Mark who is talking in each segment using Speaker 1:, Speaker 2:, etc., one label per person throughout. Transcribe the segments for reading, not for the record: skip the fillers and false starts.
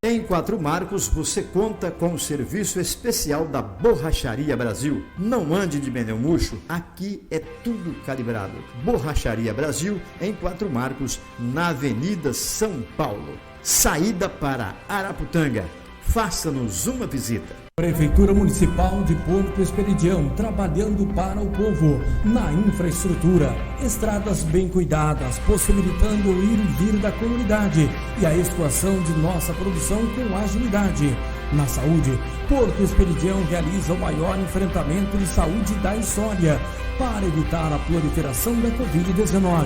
Speaker 1: Em Quatro Marcos, você conta com o serviço especial da Borracharia Brasil. Não ande de pneu murcho, aqui é tudo calibrado. Borracharia Brasil, em Quatro Marcos, na Avenida São Paulo. Saída para Araputanga. Faça-nos uma visita.
Speaker 2: Prefeitura Municipal de Porto Esperidião, trabalhando para o povo, na infraestrutura, estradas bem cuidadas, possibilitando o ir e vir da comunidade e a escoação de nossa produção com agilidade. Na saúde, Porto Esperidião realiza o maior enfrentamento de saúde da história para evitar a proliferação da Covid-19.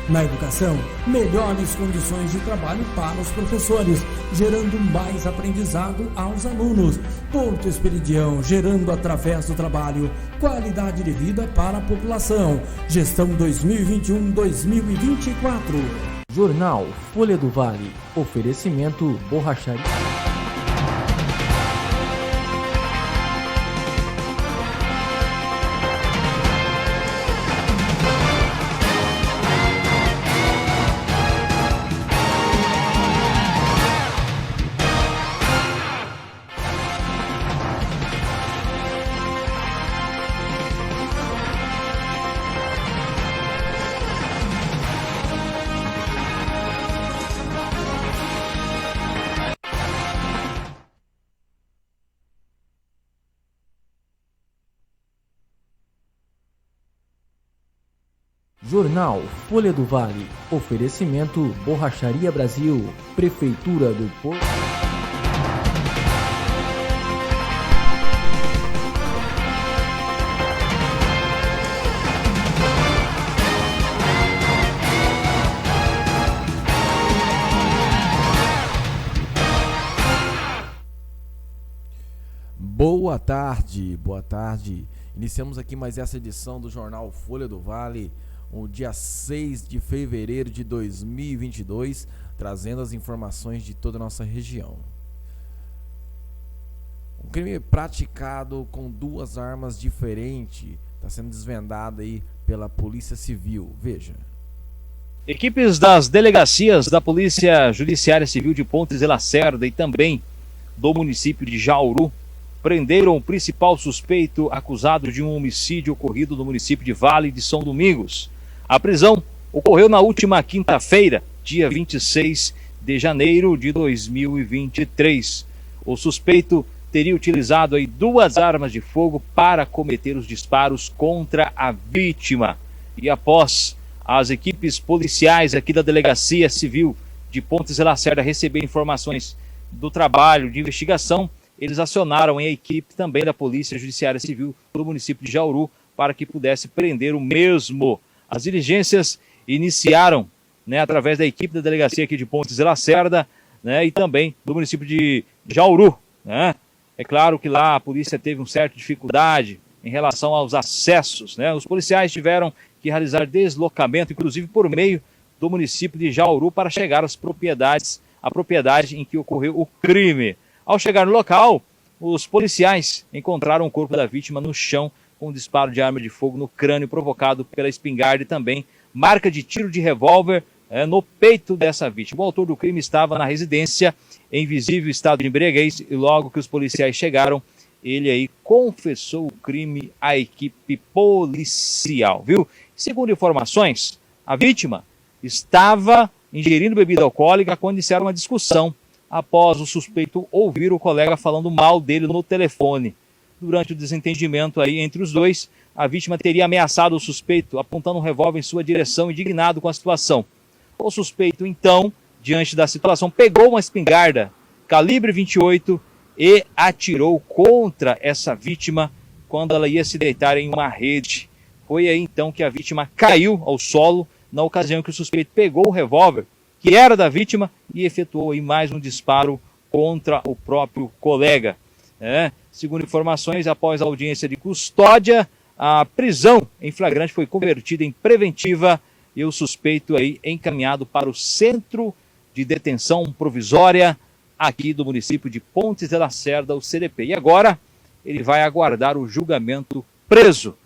Speaker 2: Na educação, melhores condições de trabalho para os professores, gerando mais aprendizado aos alunos. Porto Esperidião, gerando através do trabalho qualidade de vida para a população. Gestão 2021-2024.
Speaker 3: Jornal Folha do Vale. Oferecimento Borracharia. Jornal Folha do Vale. Oferecimento Borracharia Brasil. Prefeitura do Porto.
Speaker 4: Boa tarde, boa tarde. Iniciamos aqui mais essa edição do Jornal Folha do Vale, o dia 6 de fevereiro de 2022, trazendo as informações de toda a nossa região. Um crime praticado com duas armas diferentes está sendo desvendado aí pela Polícia Civil. Veja.
Speaker 5: Equipes das delegacias da Polícia Judiciária Civil de Pontes de Lacerda e também do município de Jauru prenderam o principal suspeito acusado de um homicídio ocorrido no município de Vale de São Domingos. A prisão ocorreu na última quinta-feira, dia 26 de janeiro de 2023. O suspeito teria utilizado aí duas armas de fogo para cometer os disparos contra a vítima. E após as equipes policiais aqui da Delegacia Civil de Pontes de Lacerda receber informações do trabalho de investigação, eles acionaram a equipe também da Polícia Judiciária Civil do município de Jauru para que pudesse prender o mesmo. As diligências iniciaram, através da equipe da delegacia aqui de Pontes de Lacerda, e também do município de Jauru. É claro que lá a polícia teve uma certa dificuldade em relação aos acessos. Os policiais tiveram que realizar deslocamento, inclusive por meio do município de Jauru, para chegar às propriedades, à propriedade em que ocorreu o crime. Ao chegar no local, os policiais encontraram o corpo da vítima no chão, com um disparo de arma de fogo no crânio provocado pela espingarda e também marca de tiro de revólver no peito dessa vítima. O autor do crime estava na residência em visível estado de embriaguez e logo que os policiais chegaram, ele aí confessou o crime à equipe policial, viu? Segundo informações, a vítima estava ingerindo bebida alcoólica quando iniciaram uma discussão após o suspeito ouvir o colega falando mal dele no telefone. Durante o desentendimento aí entre os dois, a vítima teria ameaçado o suspeito, apontando um revólver em sua direção, indignado com a situação. O suspeito, então, diante da situação, pegou uma espingarda calibre 28 e atirou contra essa vítima quando ela ia se deitar em uma rede. Foi aí, então, que a vítima caiu ao solo, na ocasião que o suspeito pegou o revólver, que era da vítima, e efetuou aí mais um disparo contra o próprio colega. Segundo informações, após a audiência de custódia, a prisão em flagrante foi convertida em preventiva e o suspeito aí encaminhado para o Centro de Detenção Provisória aqui do município de Pontes de Lacerda, o CDP. E agora ele vai aguardar o julgamento preso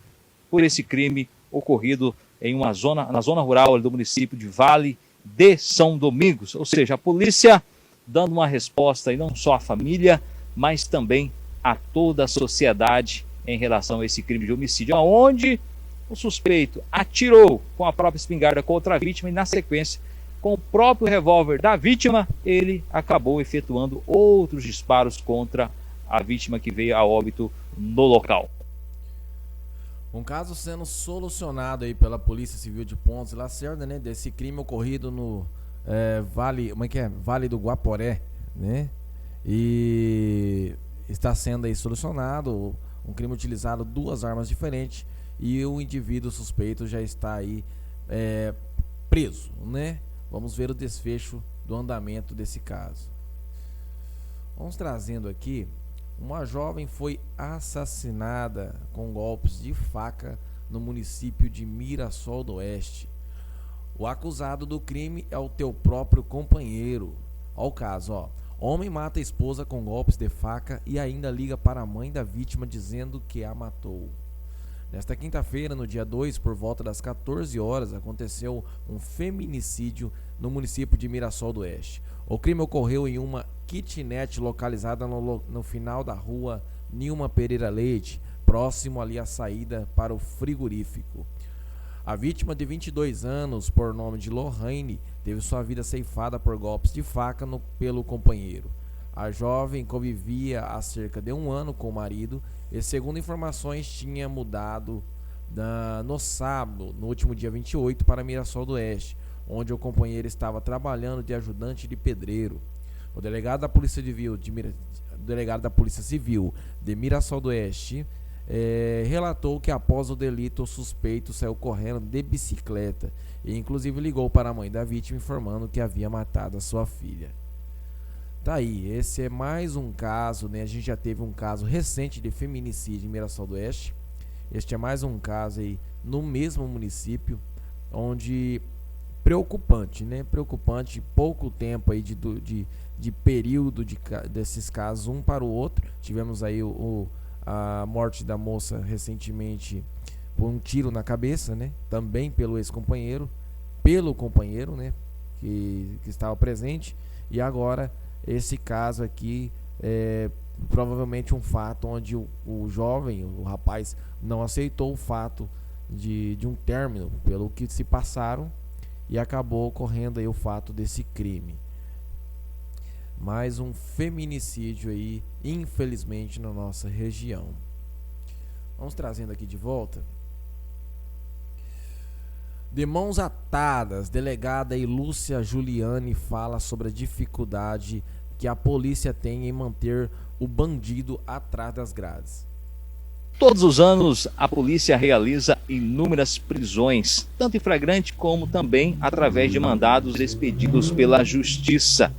Speaker 5: por esse crime ocorrido na zona rural do município de Vale de São Domingos. Ou seja, a polícia dando uma resposta e não só à família, mas também a toda a sociedade em relação a esse crime de homicídio, onde o suspeito atirou com a própria espingarda contra a vítima e, na sequência, com o próprio revólver da vítima, ele acabou efetuando outros disparos contra a vítima que veio a óbito no local.
Speaker 4: Um caso sendo solucionado aí pela Polícia Civil de Pontes e Lacerda, né, desse crime ocorrido no Vale do Guaporé, né? E está sendo aí solucionado, um crime utilizado 2 armas diferentes e o indivíduo suspeito já está aí preso, né? Vamos ver o desfecho do andamento desse caso. Vamos trazendo aqui, uma jovem foi assassinada com golpes de faca no município de Mirassol do Oeste. O acusado do crime é o teu próprio companheiro. Olha o caso, ó. Homem mata a esposa com golpes de faca e ainda liga para a mãe da vítima dizendo que a matou. Nesta quinta-feira, no dia 2, por volta das 14 horas, aconteceu um feminicídio no município de Mirassol do Oeste. O crime ocorreu em uma kitnet localizada no final da rua Nilma Pereira Leite, próximo ali à saída para o frigorífico. A vítima, de 22 anos, por nome de Lohane, teve sua vida ceifada por golpes de faca pelo companheiro. A jovem convivia há cerca de 1 ano com o marido e, segundo informações, tinha mudado no sábado, no último dia 28, para Mirassol do Oeste, onde o companheiro estava trabalhando de ajudante de pedreiro. O delegado da Polícia Civil de Mirassol do Oeste relatou que após o delito o suspeito saiu correndo de bicicleta e inclusive ligou para a mãe da vítima informando que havia matado a sua filha. Tá aí, esse é mais um caso, né? A gente já teve um caso recente de feminicídio em Mirassol do Oeste. Este é mais um caso aí no mesmo município, onde preocupante, né? Preocupante, pouco tempo aí de período desses casos um para o outro. Tivemos aí a morte da moça recentemente por um tiro na cabeça, né? Também pelo ex-companheiro, né? Que estava presente. E agora esse caso aqui é provavelmente um fato onde o jovem, o rapaz, não aceitou o fato de um término pelo que se passaram e acabou ocorrendo aí o fato desse crime. Mais um feminicídio aí, infelizmente, na nossa região. Vamos trazendo aqui de volta. De mãos atadas, delegada Lúcia Juliane fala sobre a dificuldade que a polícia tem em manter o bandido atrás das grades.
Speaker 5: Todos os anos, a polícia realiza inúmeras prisões, tanto em flagrante como também através de mandados expedidos pela Justiça.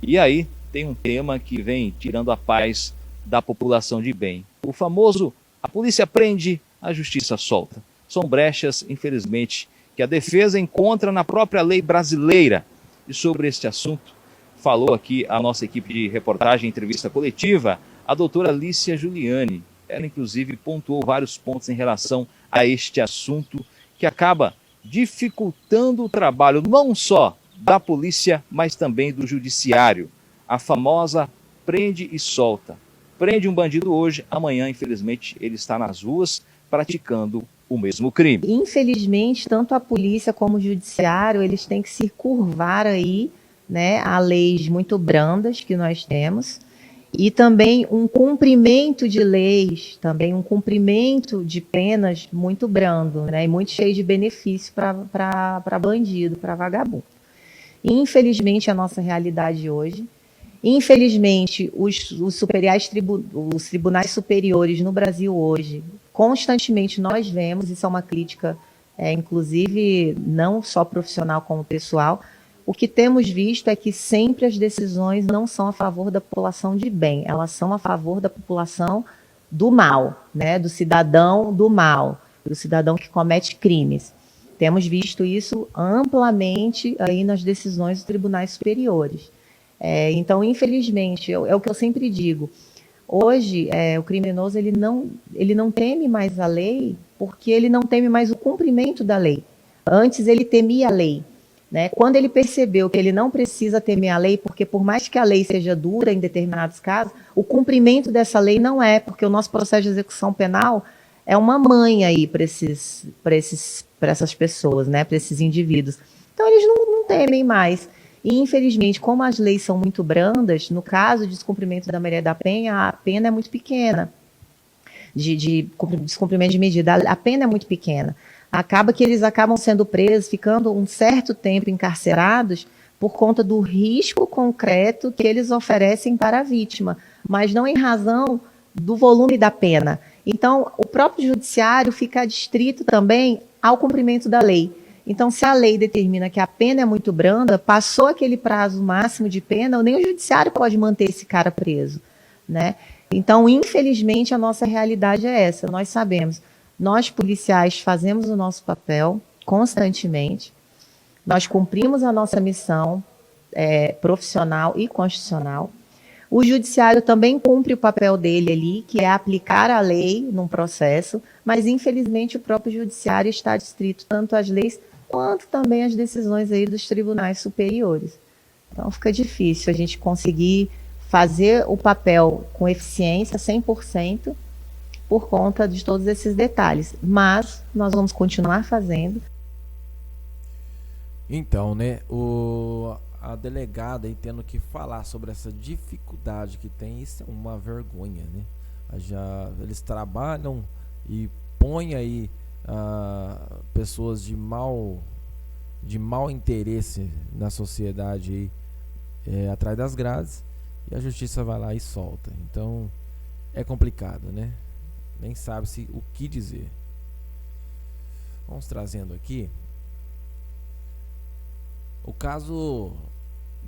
Speaker 5: E aí tem um tema que vem tirando a paz da população de bem. O famoso, a polícia prende, a Justiça solta. São brechas, infelizmente, que a defesa encontra na própria lei brasileira. E sobre este assunto, falou aqui a nossa equipe de reportagem e entrevista coletiva, a doutora Lícia Juliane. Ela, inclusive, pontuou vários pontos em relação a este assunto que acaba dificultando o trabalho não só da polícia, mas também do judiciário. A famosa prende e solta. Prende um bandido hoje, amanhã, infelizmente, ele está nas ruas praticando o mesmo crime.
Speaker 6: Infelizmente, tanto a polícia como o judiciário, eles têm que se curvar aí, né, a leis muito brandas que nós temos, e também um cumprimento de leis, também um cumprimento de penas muito brando, né, e muito cheio de benefício para bandido, para vagabundo. Infelizmente, a nossa realidade hoje, infelizmente, os tribunais superiores no Brasil hoje, constantemente nós vemos, isso é uma crítica, inclusive, não só profissional como pessoal, o que temos visto é que sempre as decisões não são a favor da população de bem, elas são a favor da população do mal, né, do cidadão do mal, do cidadão que comete crimes. Temos visto isso amplamente aí nas decisões dos tribunais superiores. Então, infelizmente, é o que eu sempre digo, hoje o criminoso ele não teme mais a lei porque ele não teme mais o cumprimento da lei. Antes ele temia a lei. né? Quando ele percebeu que ele não precisa temer a lei, porque por mais que a lei seja dura em determinados casos, o cumprimento dessa lei não é, porque o nosso processo de execução penal é uma mãe aí para essas pessoas, né? Para esses indivíduos. Então eles não temem mais. E, infelizmente, como as leis são muito brandas, no caso de descumprimento da Maria da Penha, a pena é muito pequena, de descumprimento de medida, a pena é muito pequena. Acaba que eles acabam sendo presos, ficando um certo tempo encarcerados por conta do risco concreto que eles oferecem para a vítima, mas não em razão do volume da pena. Então, o próprio judiciário fica adstrito também ao cumprimento da lei. Então, se a lei determina que a pena é muito branda, passou aquele prazo máximo de pena, nem o judiciário pode manter esse cara preso, né? Então, infelizmente, a nossa realidade é essa. Nós sabemos, nós policiais fazemos o nosso papel constantemente, nós cumprimos a nossa missão profissional e constitucional. O judiciário também cumpre o papel dele ali, que é aplicar a lei num processo, mas, infelizmente, o próprio judiciário está adstrito tanto às leis quanto também as decisões aí dos tribunais superiores. Então fica difícil a gente conseguir fazer o papel com eficiência 100% por conta de todos esses detalhes, mas nós vamos continuar fazendo.
Speaker 4: Então, né, a delegada aí tendo que falar sobre essa dificuldade que tem, isso é uma vergonha, né? Eles trabalham e põem aí pessoas de mau interesse na sociedade aí, atrás das grades, e a justiça vai lá e solta. Então é complicado, né? Nem sabe-se o que dizer. Vamos trazendo aqui o caso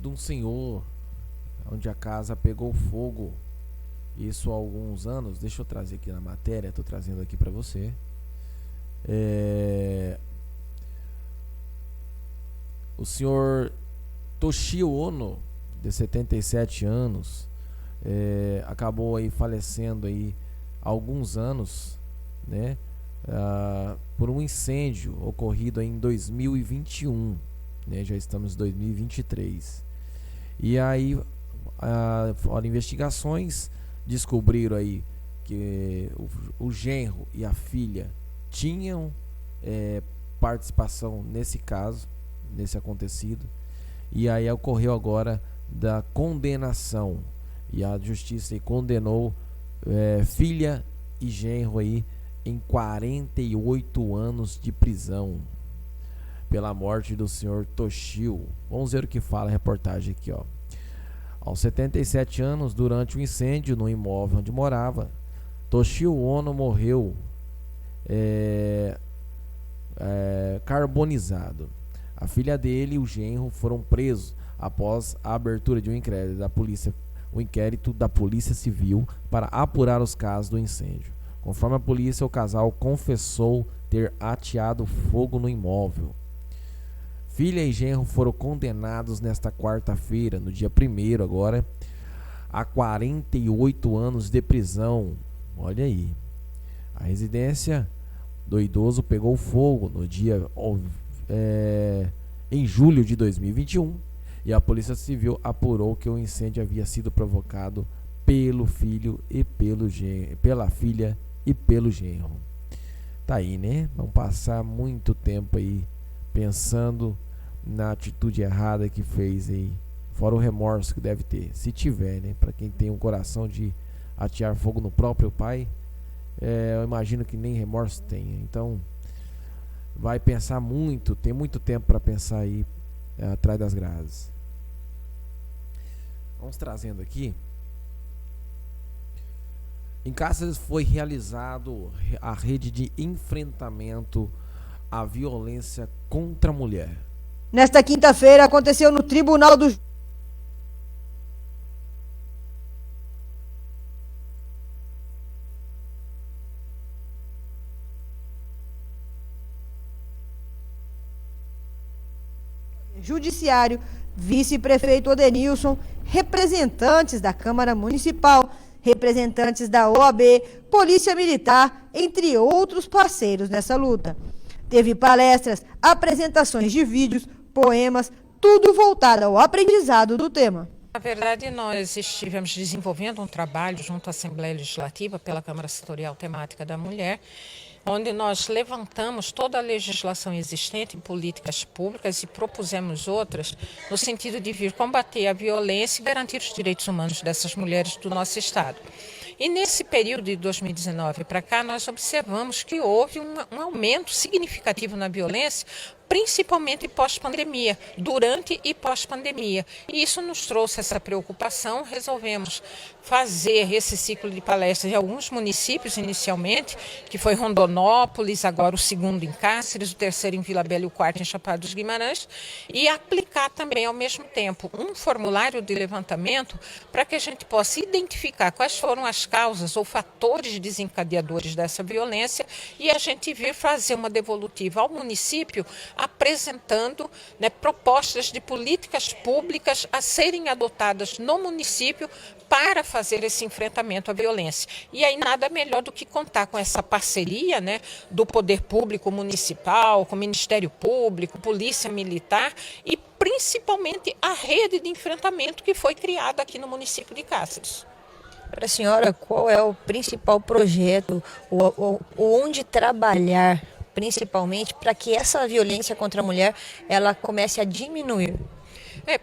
Speaker 4: de um senhor onde a casa pegou fogo, isso há alguns anos. Deixa eu trazer aqui na matéria, estou trazendo aqui para você. O senhor Toshio Ono, de 77 anos, acabou aí falecendo aí há alguns anos, né, por um incêndio ocorrido aí em 2021, né, já estamos em 2023. E aí, investigações descobriram aí que o genro e a filha tinham participação nesse caso, nesse acontecido, e aí ocorreu agora da condenação, e a justiça aí condenou filha e genro aí em 48 anos de prisão pela morte do senhor Toshio. Vamos ver o que fala a reportagem aqui, ó. Aos 77 anos, durante o incêndio no imóvel onde morava, Toshio Ono morreu carbonizado. A filha dele e o genro foram presos após a abertura de um inquérito da Polícia Civil para apurar os casos do incêndio. Conforme a polícia, o casal confessou ter ateado fogo no imóvel. Filha e genro foram condenados nesta quarta-feira, no dia 1º agora, a 48 anos de prisão. Olha aí. A residência do idoso pegou fogo no dia em julho de 2021, e a Polícia Civil apurou que o incêndio havia sido provocado pelo filho e pela filha e pelo genro. Tá aí, né? Vamos passar muito tempo aí pensando na atitude errada que fez aí, fora o remorso que deve ter, se tiver, né? Para quem tem um coração de atear fogo no próprio pai, eu imagino que nem remorso tenha. Então vai pensar muito, tem muito tempo para pensar aí atrás das grades. Vamos trazendo aqui. Em Cáceres foi realizado a rede de enfrentamento à violência contra a mulher.
Speaker 7: Nesta quinta-feira aconteceu no Tribunal do Judiciário, vice-prefeito Odenilson, representantes da Câmara Municipal, representantes da OAB, Polícia Militar, entre outros parceiros nessa luta. Teve palestras, apresentações de vídeos, poemas, tudo voltado ao aprendizado do tema.
Speaker 8: Na verdade, nós estivemos desenvolvendo um trabalho junto à Assembleia Legislativa pela Câmara Setorial Temática da Mulher, onde nós levantamos toda a legislação existente em políticas públicas e propusemos outras no sentido de vir combater a violência e garantir os direitos humanos dessas mulheres do nosso Estado. E nesse período de 2019 para cá, nós observamos que houve um aumento significativo na violência, principalmente pós-pandemia, durante e pós-pandemia. E isso nos trouxe essa preocupação, resolvemos fazer esse ciclo de palestras em alguns municípios inicialmente, que foi Rondonópolis, agora o segundo em Cáceres, o terceiro em Vila Bela e o quarto em Chapada dos Guimarães, e aplicar também ao mesmo tempo um formulário de levantamento para que a gente possa identificar quais foram as causas ou fatores desencadeadores dessa violência e a gente vir fazer uma devolutiva ao município apresentando, né, propostas de políticas públicas a serem adotadas no município para fazer esse enfrentamento à violência. E aí nada melhor do que contar com essa parceria, né, do poder público municipal, com o Ministério Público, Polícia Militar e principalmente a rede de enfrentamento que foi criada aqui no município de Cáceres.
Speaker 9: Para a senhora, qual é o principal projeto, ou onde trabalhar principalmente para que essa violência contra a mulher ela comece a diminuir?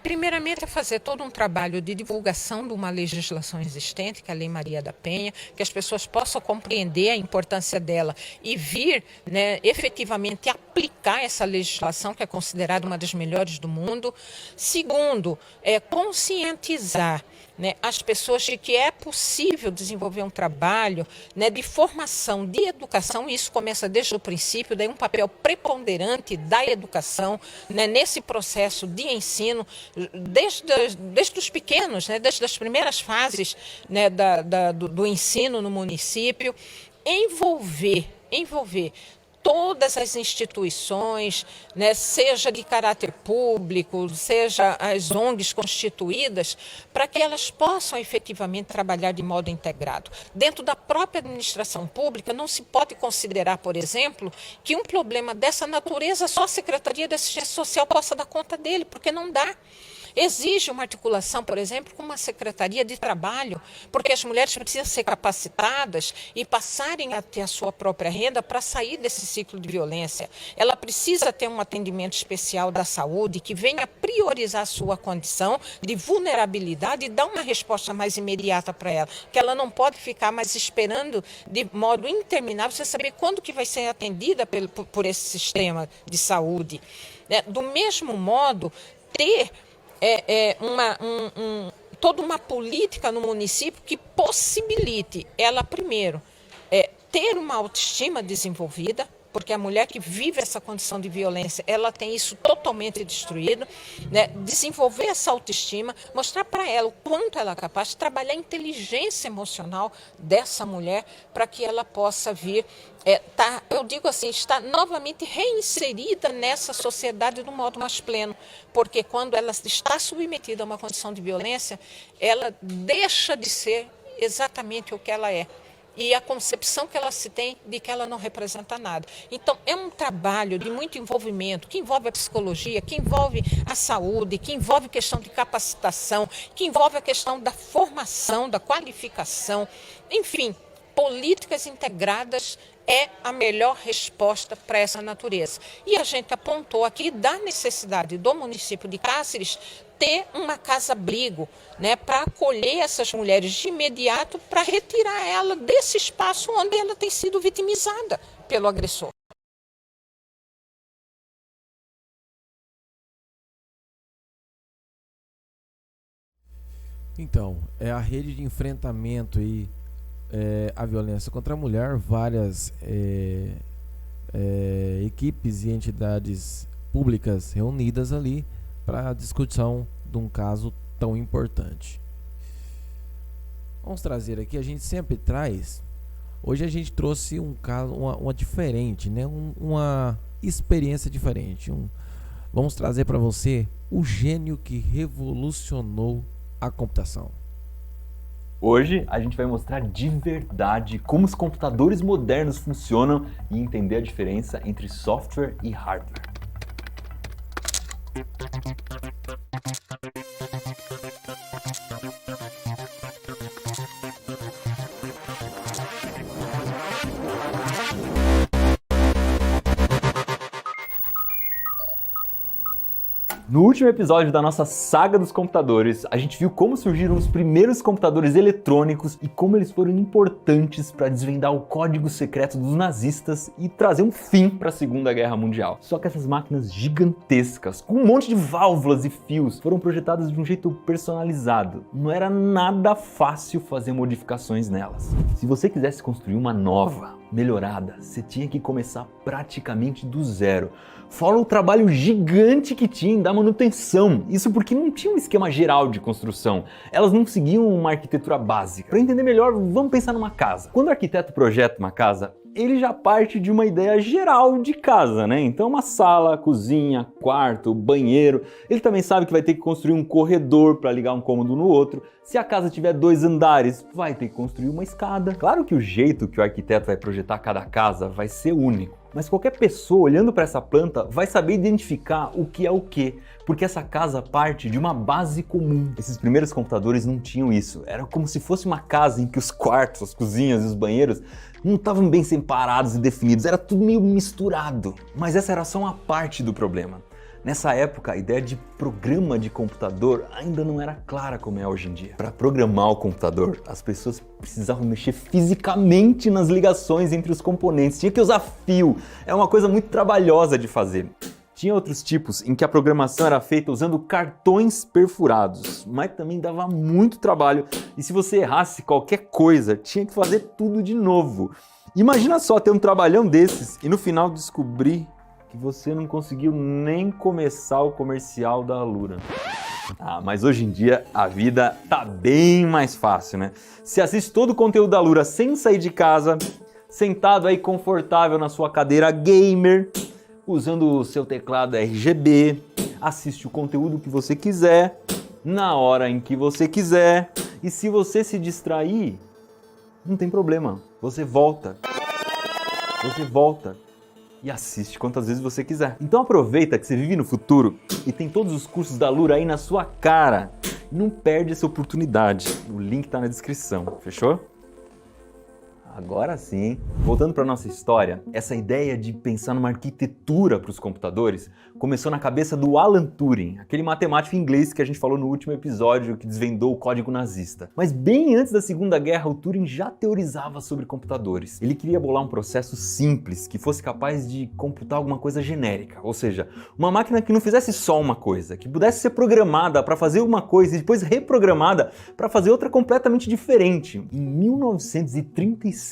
Speaker 8: Primeiramente é fazer todo um trabalho de divulgação de uma legislação existente, que é a Lei Maria da Penha, que as pessoas possam compreender a importância dela e vir, né, efetivamente aplicar essa legislação, que é considerada uma das melhores do mundo. Segundo, conscientizar, né, as pessoas de que é possível desenvolver um trabalho, né, de formação, de educação, e isso começa desde o princípio, daí um papel preponderante da educação, né, nesse processo de ensino, desde os pequenos, né, desde as primeiras fases, né, do ensino no município, envolver todas as instituições, né, seja de caráter público, seja as ONGs constituídas, para que elas possam efetivamente trabalhar de modo integrado. Dentro da própria administração pública, não se pode considerar, por exemplo, que um problema dessa natureza só a Secretaria de Assistência Social possa dar conta dele, porque não dá. Exige uma articulação, por exemplo, com uma secretaria de trabalho, porque as mulheres precisam ser capacitadas e passarem a ter a sua própria renda para sair desse ciclo de violência. Ela precisa ter um atendimento especial da saúde que venha priorizar a sua condição de vulnerabilidade e dar uma resposta mais imediata para ela, que ela não pode ficar mais esperando de modo interminável, você saber quando que vai ser atendida por esse sistema de saúde. Do mesmo modo, ter toda uma política no município que possibilite ela, primeiro, ter uma autoestima desenvolvida, porque a mulher que vive essa condição de violência, ela tem isso totalmente destruído, né? Desenvolver essa autoestima, mostrar para ela o quanto ela é capaz de trabalhar a inteligência emocional dessa mulher para que ela possa vir, eu digo assim, estar novamente reinserida nessa sociedade de um modo mais pleno, porque quando ela está submetida a uma condição de violência, ela deixa de ser exatamente o que ela é. E a concepção que ela se tem de que ela não representa nada. Então, é um trabalho de muito envolvimento, que envolve a psicologia, que envolve a saúde, que envolve a questão de capacitação, que envolve a questão da formação, da qualificação. Enfim, políticas integradas é a melhor resposta para essa natureza. E a gente apontou aqui da necessidade do município de Cáceres ter uma casa-abrigo, né, para acolher essas mulheres de imediato, para retirar ela desse espaço onde ela tem sido vitimizada pelo agressor.
Speaker 4: Então, é a rede de enfrentamento aí, a violência contra a mulher, várias equipes e entidades públicas reunidas ali para a discussão de um caso tão importante. Vamos trazer aqui, a gente sempre traz, hoje a gente trouxe um caso, uma diferente, né? Uma experiência diferente. Vamos trazer para você o gênio que revolucionou a computação.
Speaker 10: Hoje a gente vai mostrar de verdade como os computadores modernos funcionam e entender a diferença entre software e hardware. No último episódio da nossa saga dos computadores, a gente viu como surgiram os primeiros computadores eletrônicos e como eles foram importantes para desvendar o código secreto dos nazistas e trazer um fim para a Segunda Guerra Mundial. Só que essas máquinas gigantescas, com um monte de válvulas e fios, foram projetadas de um jeito personalizado. Não era nada fácil fazer modificações nelas. Se você quisesse construir uma nova, melhorada, você tinha que começar praticamente do zero. Fora o trabalho gigante que tinha em dar manutenção. Isso porque não tinha um esquema geral de construção. Elas não seguiam uma arquitetura básica. Para entender melhor, vamos pensar numa casa. Quando o arquiteto projeta uma casa, ele já parte de uma ideia geral de casa, né? Então uma sala, cozinha, quarto, banheiro. Ele também sabe que vai ter que construir um corredor para ligar um cômodo no outro. Se a casa tiver 2 andares, vai ter que construir uma escada. Claro que o jeito que o arquiteto vai projetar cada casa vai ser único. Mas qualquer pessoa olhando para essa planta vai saber identificar o que é o quê, porque essa casa parte de uma base comum. Esses primeiros computadores não tinham isso. Era como se fosse uma casa em que os quartos, as cozinhas e os banheiros não estavam bem separados e definidos, era tudo meio misturado. Mas essa era só uma parte do problema. Nessa época, a ideia de programa de computador ainda não era clara como é hoje em dia. Para programar o computador, as pessoas precisavam mexer fisicamente nas ligações entre os componentes. Tinha que usar fio. É uma coisa muito trabalhosa de fazer. Tinha outros tipos em que a programação era feita usando cartões perfurados, mas também dava muito trabalho. E se você errasse qualquer coisa, tinha que fazer tudo de novo. Imagina só ter um trabalhão desses e no final descobrir que você não conseguiu nem começar o comercial da Alura. Mas hoje em dia a vida tá bem mais fácil, né? Você assiste todo o conteúdo da Alura sem sair de casa, sentado aí confortável na sua cadeira gamer, usando o seu teclado RGB, assiste o conteúdo que você quiser, na hora em que você quiser, e se você se distrair, não tem problema, você volta e assiste quantas vezes você quiser. Então aproveita que você vive no futuro e tem todos os cursos da Alura aí na sua cara. Não perde essa oportunidade. O link tá na descrição, fechou? Agora sim, hein? Voltando para nossa história, essa ideia de pensar numa arquitetura para os computadores começou na cabeça do Alan Turing, aquele matemático inglês que a gente falou no último episódio que desvendou o código nazista. Mas bem antes da Segunda Guerra, o Turing já teorizava sobre computadores. Ele queria bolar um processo simples, que fosse capaz de computar alguma coisa genérica, ou seja, uma máquina que não fizesse só uma coisa, que pudesse ser programada para fazer uma coisa e depois reprogramada para fazer outra completamente diferente. Em 1936,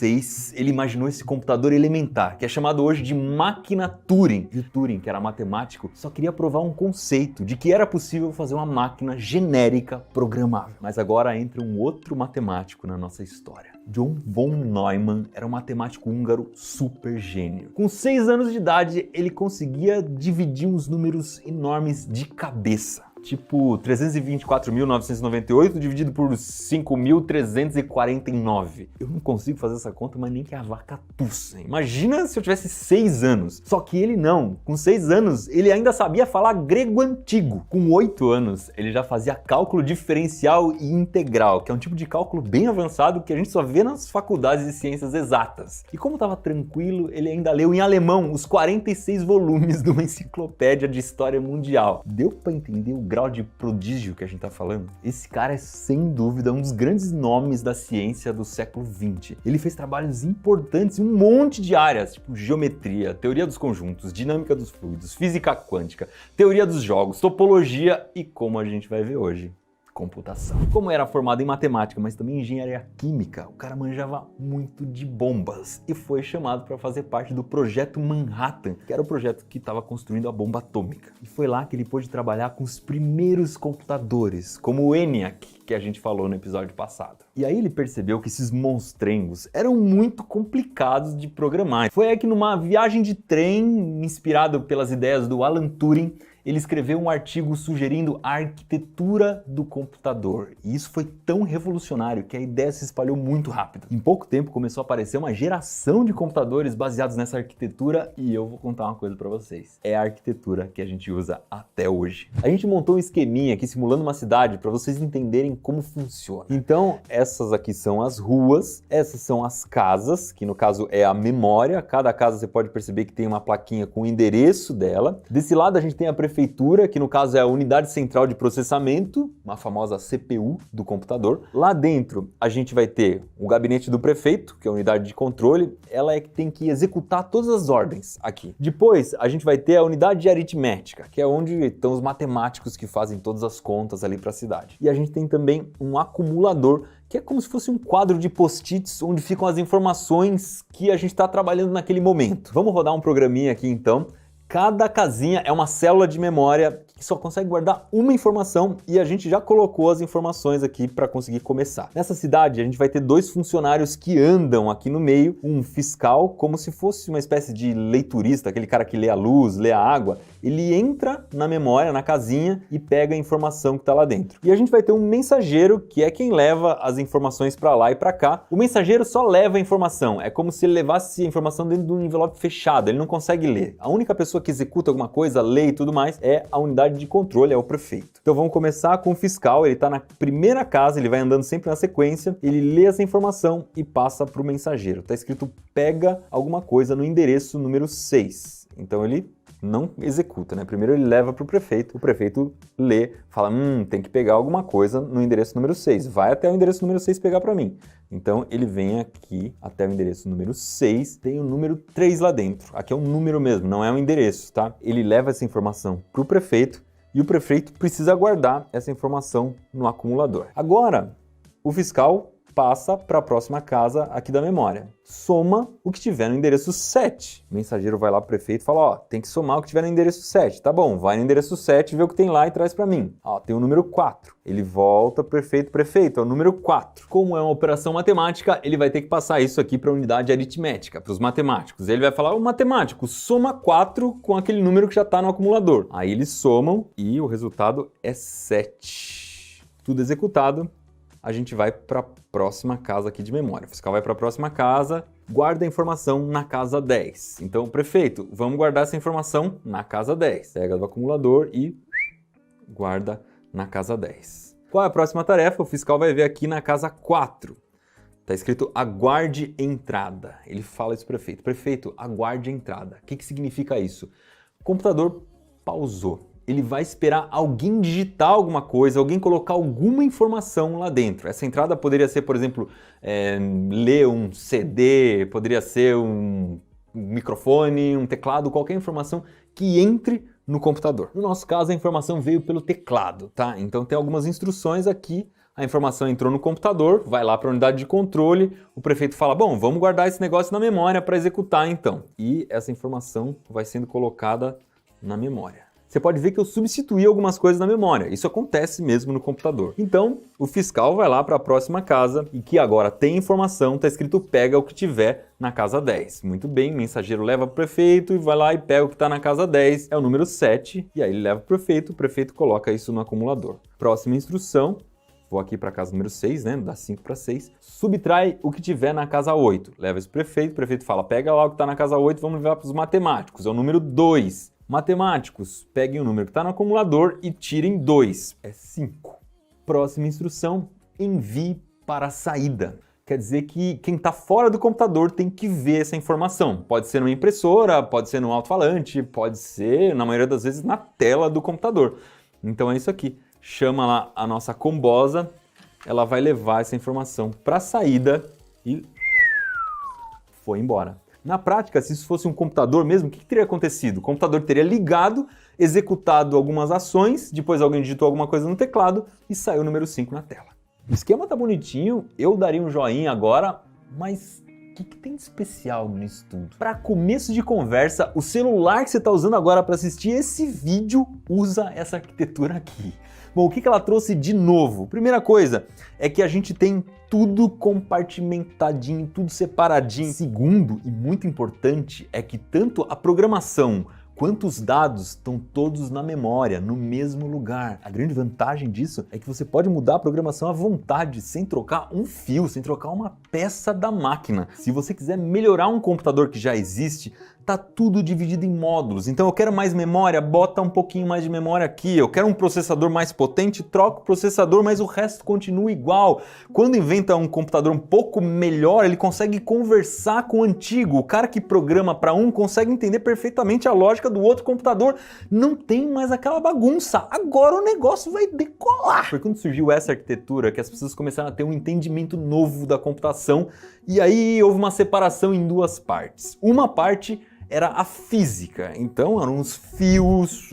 Speaker 10: ele imaginou esse computador elementar, que é chamado hoje de máquina Turing. E o Turing, que era matemático, só queria provar um conceito de que era possível fazer uma máquina genérica programável. Mas agora entra um outro matemático na nossa história. John von Neumann era um matemático húngaro super gênio. Com 6 anos de idade, ele conseguia dividir uns números enormes de cabeça. Tipo 324.998 dividido por 5.349. Eu não consigo fazer essa conta, mas nem que a vaca tussa. Imagina se eu tivesse 6 anos. Só que ele não. Com 6 anos, ele ainda sabia falar grego antigo. Com 8 anos, ele já fazia cálculo diferencial e integral, que é um tipo de cálculo bem avançado que a gente só vê nas faculdades de ciências exatas. E como estava tranquilo, ele ainda leu em alemão os 46 volumes de uma enciclopédia de história mundial. Deu para entender o grau de prodígio que a gente tá falando? Esse cara é, sem dúvida, um dos grandes nomes da ciência do século XX. Ele fez trabalhos importantes em um monte de áreas, tipo geometria, teoria dos conjuntos, dinâmica dos fluidos, física quântica, teoria dos jogos, topologia e, como a gente vai ver hoje, computação. Como era formado em matemática, mas também em engenharia química, o cara manjava muito de bombas e foi chamado para fazer parte do Projeto Manhattan, que era o projeto que estava construindo a bomba atômica. E foi lá que ele pôde trabalhar com os primeiros computadores, como o ENIAC, que a gente falou no episódio passado. E aí ele percebeu que esses monstrengos eram muito complicados de programar. Foi aí que numa viagem de trem, inspirado pelas ideias do Alan Turing, ele escreveu um artigo sugerindo a arquitetura do computador. E isso foi tão revolucionário que a ideia se espalhou muito rápido. Em pouco tempo começou a aparecer uma geração de computadores baseados nessa arquitetura e eu vou contar uma coisa para vocês. É a arquitetura que a gente usa até hoje. A gente montou um esqueminha aqui simulando uma cidade para vocês entenderem como funciona. Então, essas aqui são as ruas, essas são as casas, que no caso é a memória. Cada casa você pode perceber que tem uma plaquinha com o endereço dela. Desse lado a gente tem a prefeitura prefeitura, que no caso é a Unidade Central de Processamento, uma famosa CPU do computador. Lá dentro a gente vai ter o gabinete do prefeito, que é a unidade de controle, ela é que tem que executar todas as ordens aqui. Depois a gente vai ter a unidade de aritmética, que é onde estão os matemáticos que fazem todas as contas ali para a cidade. E a gente tem também um acumulador, que é como se fosse um quadro de post-its onde ficam as informações que a gente está trabalhando naquele momento. Vamos rodar um programinha aqui então. Cada casinha é uma célula de memória que só consegue guardar uma informação e a gente já colocou as informações aqui para conseguir começar. Nessa cidade a gente vai ter 2 funcionários que andam aqui no meio, um fiscal, como se fosse uma espécie de leiturista, aquele cara que lê a luz, lê a água. Ele entra na memória, na casinha e pega a informação que está lá dentro. E a gente vai ter um mensageiro, que é quem leva as informações para lá e para cá. O mensageiro só leva a informação, é como se ele levasse a informação dentro de um envelope fechado, ele não consegue ler. A única pessoa que executa alguma coisa, lê e tudo mais, é a unidade de controle, é o prefeito. Então vamos começar com o fiscal, ele está na primeira casa, ele vai andando sempre na sequência, ele lê essa informação e passa para o mensageiro. Está escrito pega alguma coisa no endereço número 6. Então ele não executa, né? Primeiro ele leva para o prefeito lê, fala, tem que pegar alguma coisa no endereço número 6, vai até o endereço número 6 pegar para mim. Então ele vem aqui até o endereço número 6, tem o número 3 lá dentro, aqui é um número mesmo, não é um endereço, tá? Ele leva essa informação para o prefeito e o prefeito precisa guardar essa informação no acumulador. Agora, o fiscal passa para a próxima casa aqui da memória. Soma o que tiver no endereço 7. O mensageiro vai lá para o prefeito e fala, ó, tem que somar o que tiver no endereço 7. Tá bom, vai no endereço 7, vê o que tem lá e traz para mim. Ó, tem o número 4. Ele volta, prefeito, é o número 4. Como é uma operação matemática, ele vai ter que passar isso aqui para a unidade aritmética, para os matemáticos. Ele vai falar, o matemático, soma 4 com aquele número que já está no acumulador. Aí eles somam e o resultado é 7. Tudo executado. A gente vai para a próxima casa aqui de memória. O fiscal vai para a próxima casa, guarda a informação na casa 10. Então, prefeito, vamos guardar essa informação na casa 10. Pega do acumulador e guarda na casa 10. Qual é a próxima tarefa? O fiscal vai ver aqui na casa 4. Está escrito aguarde entrada. Ele fala isso para o prefeito. Prefeito, aguarde entrada. O que significa isso? O computador pausou. Ele vai esperar alguém digitar alguma coisa, alguém colocar alguma informação lá dentro. Essa entrada poderia ser, por exemplo, ler um CD, poderia ser um microfone, um teclado, qualquer informação que entre no computador. No nosso caso, a informação veio pelo teclado, tá? Então tem algumas instruções aqui. A informação entrou no computador, vai lá para a unidade de controle, o prefeito fala, bom, vamos guardar esse negócio na memória para executar então. E essa informação vai sendo colocada na memória. Você pode ver que eu substituí algumas coisas na memória. Isso acontece mesmo no computador. Então, o fiscal vai lá para a próxima casa e que agora tem informação, está escrito pega o que tiver na casa 10. Muito bem, o mensageiro leva para o prefeito e vai lá e pega o que está na casa 10, é o número 7, e aí ele leva para o prefeito coloca isso no acumulador. Próxima instrução, vou aqui para a casa número 6, né? Dá 5 para 6. Subtrai o que tiver na casa 8. Leva isso para o prefeito fala, pega lá o que está na casa 8, vamos levar para os matemáticos, é o número 2. Matemáticos, peguem o número que está no acumulador e tirem 2, é 5. Próxima instrução, envie para a saída. Quer dizer que quem está fora do computador tem que ver essa informação. Pode ser numa impressora, pode ser num alto-falante, pode ser, na maioria das vezes, na tela do computador. Então é isso aqui. Chama lá a nossa combosa, ela vai levar essa informação para a saída e foi embora. Na prática, se isso fosse um computador mesmo, o que teria acontecido? O computador teria ligado, executado algumas ações, depois alguém digitou alguma coisa no teclado e saiu o número 5 na tela. O esquema tá bonitinho, eu daria um joinha agora, mas o que tem de especial nisso tudo? Para começo de conversa, o celular que você está usando agora para assistir esse vídeo usa essa arquitetura aqui. Bom, o que ela trouxe de novo? Primeira coisa é que a gente tem tudo compartimentadinho, tudo separadinho. Segundo, e muito importante, é que tanto a programação quanto os dados estão todos na memória, no mesmo lugar. A grande vantagem disso é que você pode mudar a programação à vontade, sem trocar um fio, sem trocar uma peça da máquina. Se você quiser melhorar um computador que já existe, tá tudo dividido em módulos. Então eu quero mais memória, bota um pouquinho mais de memória aqui. Eu quero um processador mais potente, troca o processador, mas o resto continua igual. Quando inventa um computador um pouco melhor, ele consegue conversar com o antigo. O cara que programa para um consegue entender perfeitamente a lógica lógica do outro computador, não tem mais aquela bagunça. Agora o negócio vai decolar. Foi quando surgiu essa arquitetura que as pessoas começaram a ter um entendimento novo da computação, e aí houve uma separação em duas partes. Uma parte era a física, então eram os fios,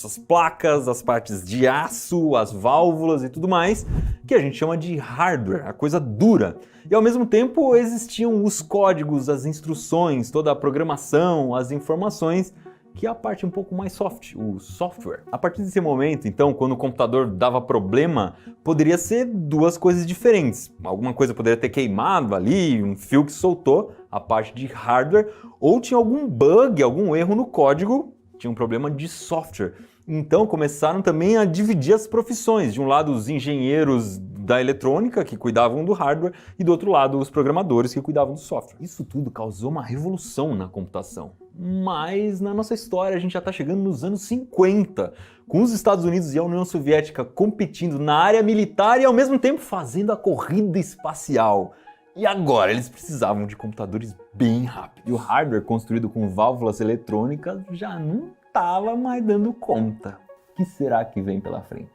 Speaker 10: as placas, as partes de aço, as válvulas e tudo mais, que a gente chama de hardware, a coisa dura. E ao mesmo tempo existiam os códigos, as instruções, toda a programação, as informações, que é a parte um pouco mais soft, o software. A partir desse momento, então, quando o computador dava problema, poderia ser duas coisas diferentes. Alguma coisa poderia ter queimado ali, um fio que soltou, a parte de hardware, ou tinha algum bug, algum erro no código, tinha um problema de software. Então começaram também a dividir as profissões. De um lado, os engenheiros da eletrônica, que cuidavam do hardware, e do outro lado, os programadores, que cuidavam do software. Isso tudo causou uma revolução na computação. Mas na nossa história a gente já está chegando nos anos 50, com os Estados Unidos e a União Soviética competindo na área militar e ao mesmo tempo fazendo a corrida espacial. E agora eles precisavam de computadores bem rápidos. E o hardware construído com válvulas eletrônicas já não estava mais dando conta. O que será que vem pela frente?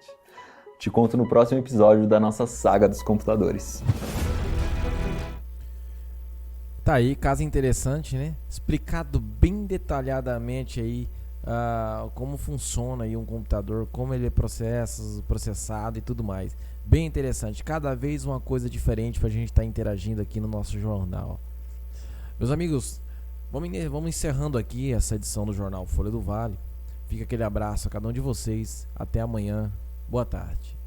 Speaker 10: Te conto no próximo episódio da nossa saga dos computadores.
Speaker 4: Tá aí, caso interessante, né? Explicado bem detalhadamente aí como funciona aí um computador, como ele é processado e tudo mais. Bem interessante, cada vez uma coisa diferente pra gente estar interagindo aqui no nosso jornal. Meus amigos, vamos encerrando aqui essa edição do Jornal Folha do Vale. Fica aquele abraço a cada um de vocês. Até amanhã. Boa tarde.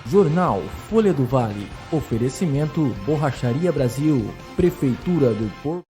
Speaker 3: Jornal Folha do Vale. Oferecimento Borracharia Brasil. Prefeitura do Porto.